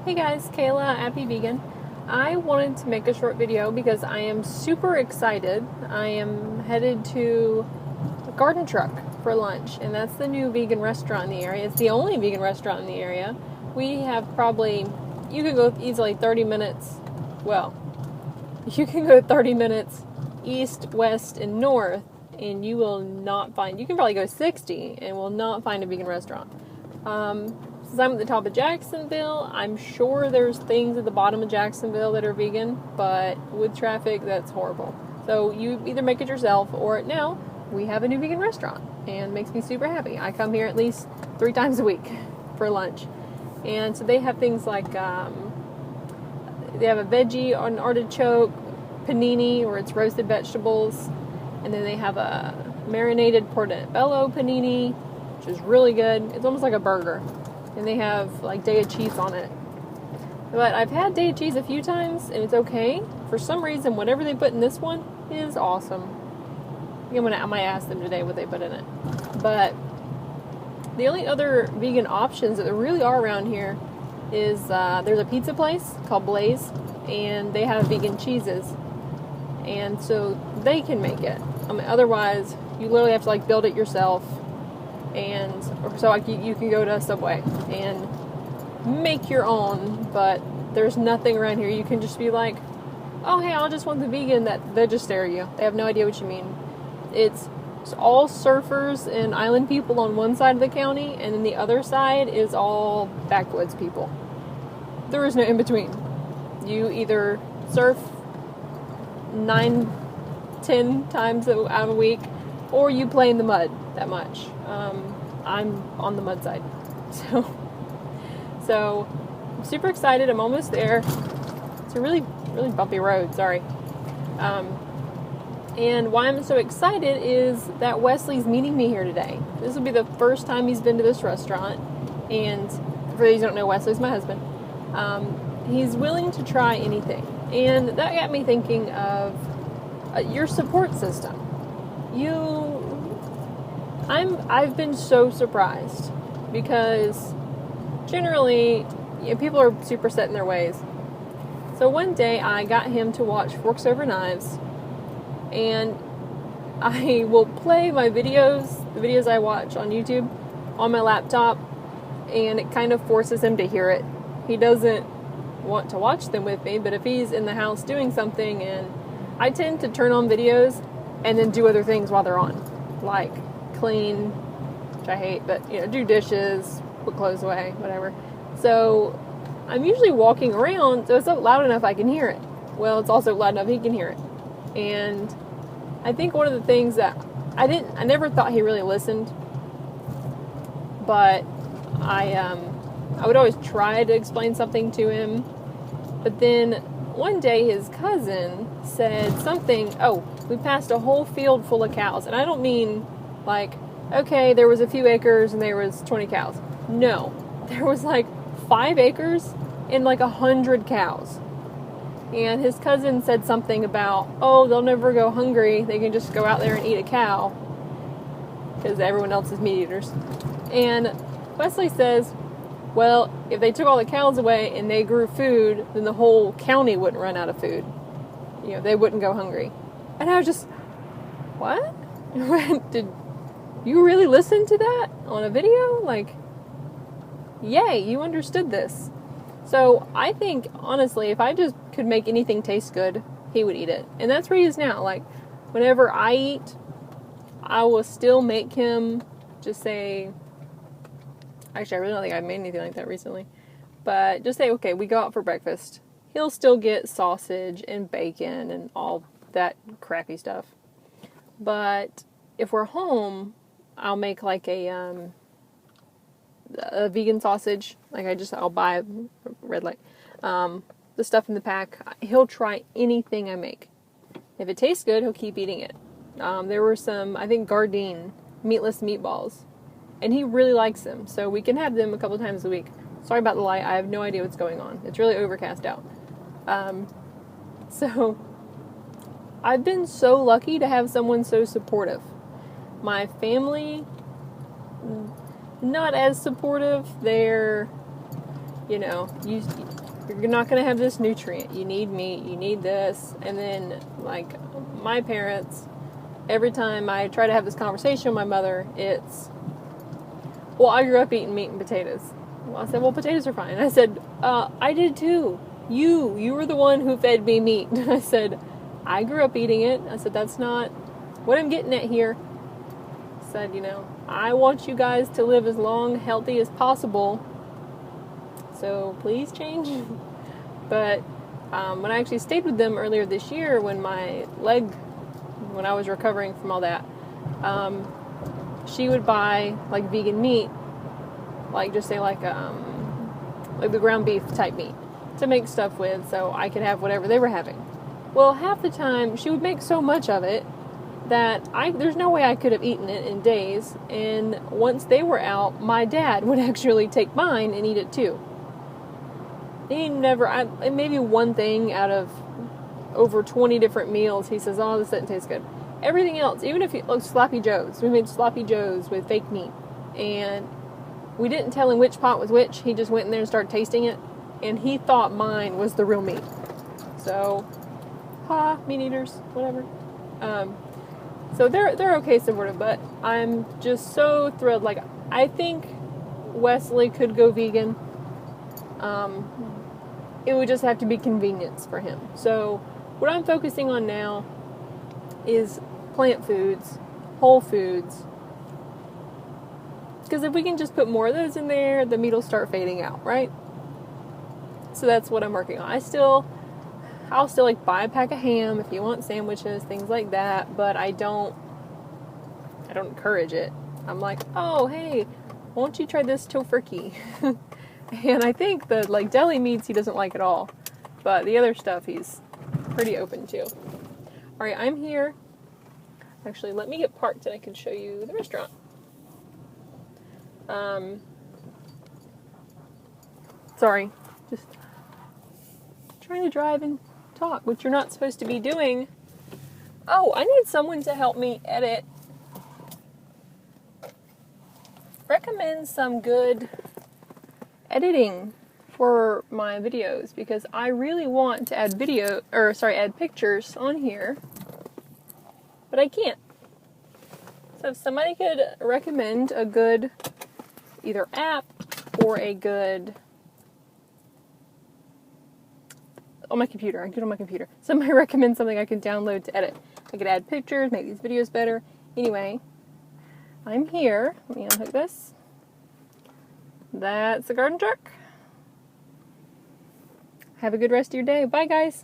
Hey guys, Kayla, Happy Vegan. I wanted to make a short video because I am super excited. I am headed to a garden truck for lunch, and that's the new vegan restaurant in the area. It's the only vegan restaurant in the area. We have you can go easily 30 minutes, well, you can go 30 minutes east, west, and north, and you will not find, you can probably go 60 and will not find a vegan restaurant. Since I'm at the top of Jacksonville, I'm sure there's things at the bottom of Jacksonville that are vegan, but with traffic, that's horrible. So you either make it yourself, or now we have a new vegan restaurant, and it makes me super happy. I come here at least 3 times a week for lunch. And so they have things like, they have a veggie or an artichoke panini, where it's roasted vegetables, and then they have a marinated portobello panini, which is really good. It's almost like a burger. And they have like Daya cheese on it. But I've had Daya cheese a few times and it's okay. For some reason, whatever they put in this one is awesome. I might ask them today what they put in it. But the only other vegan options that there really are around here is there's a pizza place called Blaze, and they have vegan cheeses. And so they can make it. I mean, otherwise, you literally have to like build it yourself. And so like you can go to Subway and make your own, but there's nothing around here. You can just be like, oh hey, I just want the vegan, that they just stare at you. They have no idea what you mean. It's all surfers and island people on one side of the county, and then the other side is all backwoods people. There is no in between. You either surf 9-10 times out of a week, or you play in the mud that much. I'm on the mud side. So I'm super excited. I'm almost there. It's a really, really bumpy road. Sorry. And why I'm so excited is that Wesley's meeting me here today. This will be the first time he's been to this restaurant. And for those who don't know, Wesley's my husband. He's willing to try anything. And that got me thinking of your support system. I've been so surprised because generally, people are super set in their ways. So one day I got him to watch Forks Over Knives, and I will play the videos I watch on YouTube on my laptop, and it kind of forces him to hear it. He doesn't want to watch them with me, but if he's in the house doing something, and I tend to turn on videos and then do other things while they're on, like clean, which I hate, but do dishes, put clothes away, whatever. So I'm usually walking around, so it's not loud enough I can hear it. Well, it's also loud enough he can hear it. And I think one of the things that I never thought he really listened, but I would always try to explain something to him. But then one day his cousin said something, we passed a whole field full of cows. And I don't mean like, okay, there was a few acres and there was 20 cows. No, there was like 5 acres and like 100 cows. And his cousin said something about, they'll never go hungry. They can just go out there and eat a cow because everyone else is meat eaters. And Wesley says, well, if they took all the cows away and they grew food, then the whole county wouldn't run out of food. They wouldn't go hungry. And I was just, what? Did you really listen to that on a video? Like, yay, you understood this. So I think, honestly, if I just could make anything taste good, he would eat it. And that's where he is now. Like, whenever I eat, I will still make him just say, actually, I really don't think I've made anything like that recently. But just say, okay, we go out for breakfast. He'll still get sausage and bacon and all that crappy stuff. But if we're home, I'll make like a vegan sausage. Like I'll buy a red light. The stuff in the pack. He'll try anything I make. If it tastes good, he'll keep eating it. There were some, I think, Gardein meatless meatballs. And he really likes them. So we can have them a couple times a week. Sorry about the light. I have no idea what's going on. It's really overcast out. So I've been so lucky to have someone so supportive. My family, not as supportive. They're you know, you're not going to have this nutrient. You need meat, you need this. And then, like, my parents, every time I try to have this conversation with my mother, it's, well, I grew up eating meat and potatoes. Well, I said, well, potatoes are fine. I said, I did too. You were the one who fed me meat. I said, I grew up eating it. I said, that's not what I'm getting at here. I said, you know, I want you guys to live as long, healthy as possible. So please change. But when I actually stayed with them earlier this year, when I was recovering from all that, she would buy like vegan meat, like just say like the ground beef type meat to make stuff with, so I could have whatever they were having. Well, half the time she would make so much of it that there's no way I could have eaten it in days. And once they were out, my dad would actually take mine and eat it too. He never, maybe one thing out of over 20 different meals, he says, oh, this doesn't taste good. Everything else, even if it looks sloppy joes, we made sloppy joes with fake meat, and we didn't tell him which pot was which. He just went in there and started tasting it, and he thought mine was the real meat. So, meat eaters, whatever. So they're okay sort of, but I'm just so thrilled. Like, I think Wesley could go vegan. It would just have to be convenience for him. So what I'm focusing on now is plant foods, whole foods. Because if we can just put more of those in there, the meat will start fading out, right? So that's what I'm working on. I'll still like buy a pack of ham if you want sandwiches, things like that, but I don't encourage it. I'm like, oh, hey, won't you try this tofurkey? And I think the like deli meats he doesn't like at all, but the other stuff he's pretty open to. Alright, I'm here. Actually, let me get parked and I can show you the restaurant. Sorry, just trying to drive and talk, which you're not supposed to be doing. Oh, I need someone to help me edit. Recommend some good editing for my videos, because I really want to add add pictures on here, but I can't. So if somebody could recommend a good either app or a good on my computer. I can do it on my computer. Somebody recommend something I can download to edit. I could add pictures, make these videos better. Anyway, I'm here. Let me unhook this. That's the garden truck. Have a good rest of your day. Bye, guys.